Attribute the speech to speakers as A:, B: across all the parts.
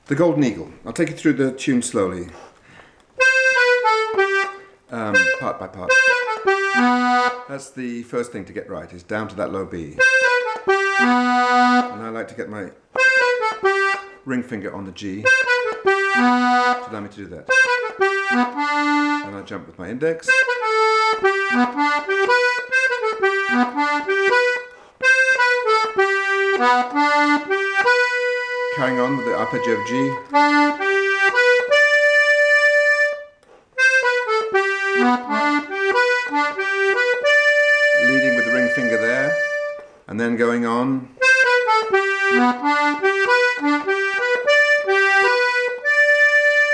A: The Golden Eagle. I'll take you through the tune slowly, part by part. That's the first thing to get right, is down to that low B. And I like to get my ring finger on the G to allow me to do that. And I jump with my index. Carrying on with the arpeggio of G. Leading with the ring finger there, and then going on.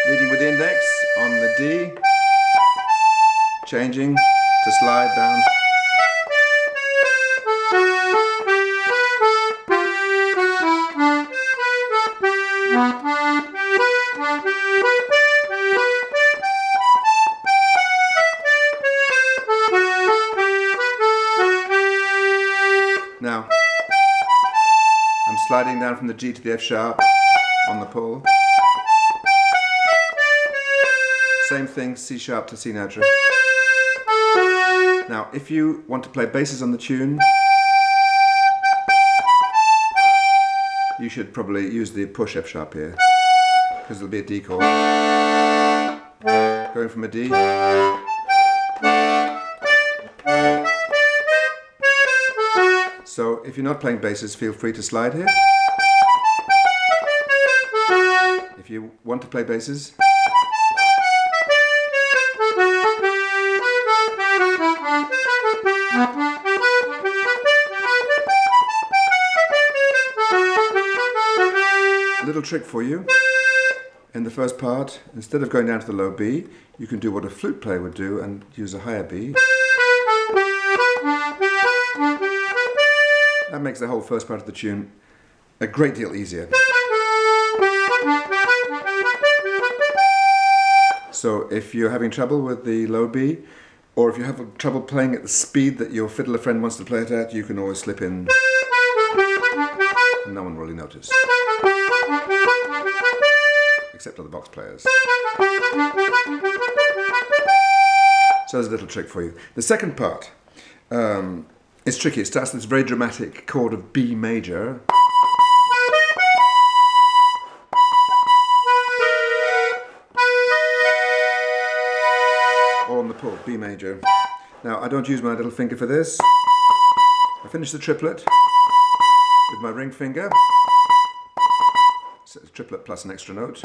A: Leading with the index on the D, changing to slide down. Now, I'm sliding down from the G to the F sharp on the pull. Same thing, C sharp to C natural. Now, if you want to play basses on the tune, you should probably use the push F sharp here, because it'll be a D chord. Going from a D. So if you're not playing basses, feel free to slide here. If you want to play basses, a little trick for you. In the first part, instead of going down to the low B, you can do what a flute player would do and use a higher B. That makes the whole first part of the tune a great deal easier. So if you're having trouble with the low B, or if you have trouble playing at the speed that your fiddler friend wants to play it at, you can always slip in and no one will really notice. Except other box players. So there's a little trick for you. The second part, it's tricky. It starts with this very dramatic chord of B major. All on the pull, B major. Now, I don't use my little finger for this. I finish the triplet with my ring finger. So it's triplet plus an extra note.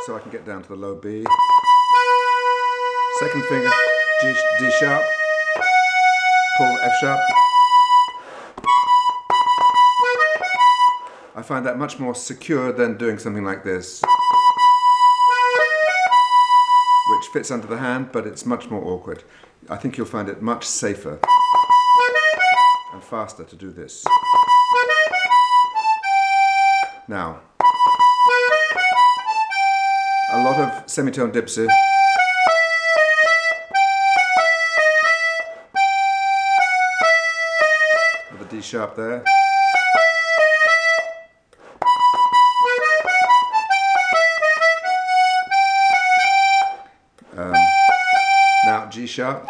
A: So I can get down to the low B. Second finger, D sharp. Pull F sharp. I find that much more secure than doing something like this, which fits under the hand, but it's much more awkward. I think you'll find it much safer and faster to do this. Now, a lot of semitone dipsy. D sharp there. Now G sharp.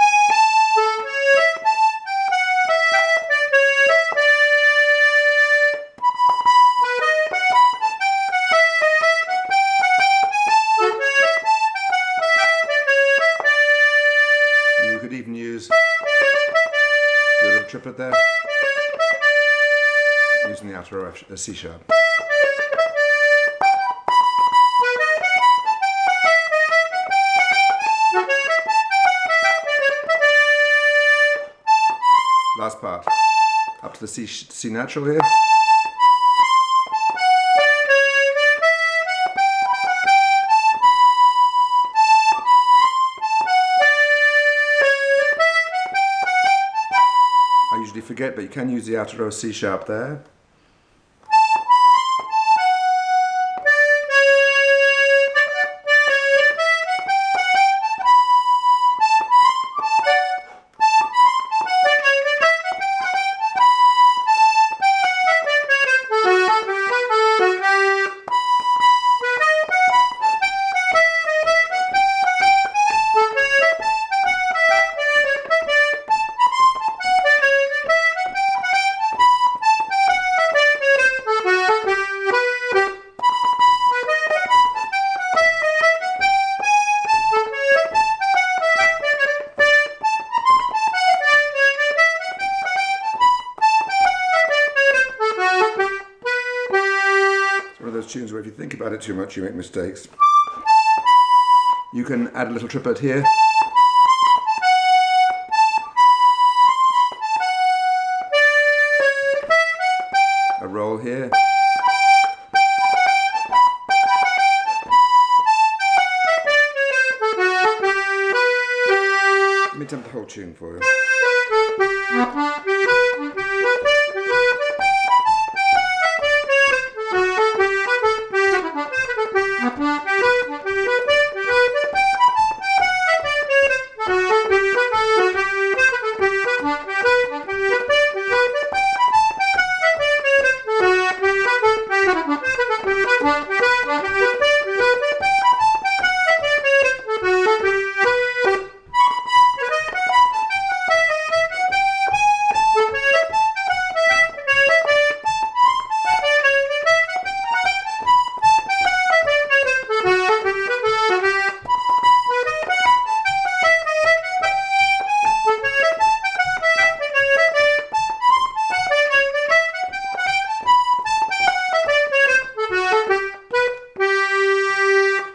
A: You could even use a little triplet there, using the outer row F, C sharp. Last part, up to the C natural here. I usually forget, but you can use the outer row C sharp there. those tunes where if you think about it too much, you make mistakes. You can add a little triplet here. A roll here. Let me temp the whole tune for you.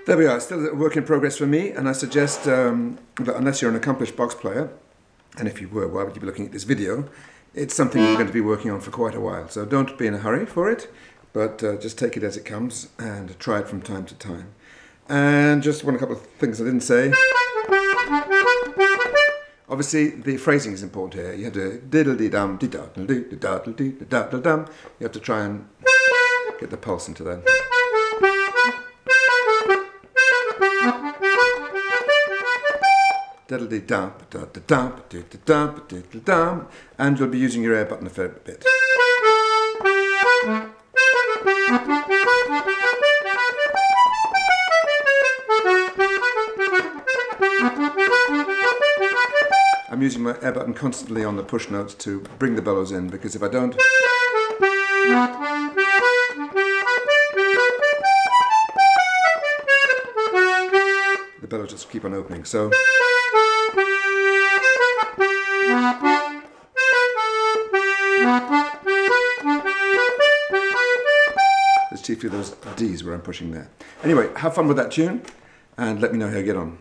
A: There we are, still a work in progress for me, and I suggest that unless you're an accomplished box player, and if you were, why would you be looking at this video? It's something you're going to be working on for quite a while, so don't be in a hurry for it, but just take it as it comes and try it from time to time. And just a couple of things I didn't say. Obviously, the phrasing is important here. You have to diddle-dee-dum, dee-daddle-dee-daddle-dee-daddle-dum. You have to try and get the pulse into that. And you'll be using your air button a fair bit. I'm using my air button constantly on the push notes to bring the bellows in, because if I don't, the bellows just keep on opening. So it's chiefly those D's where I'm pushing there. Anyway, have fun with that tune and let me know how you get on.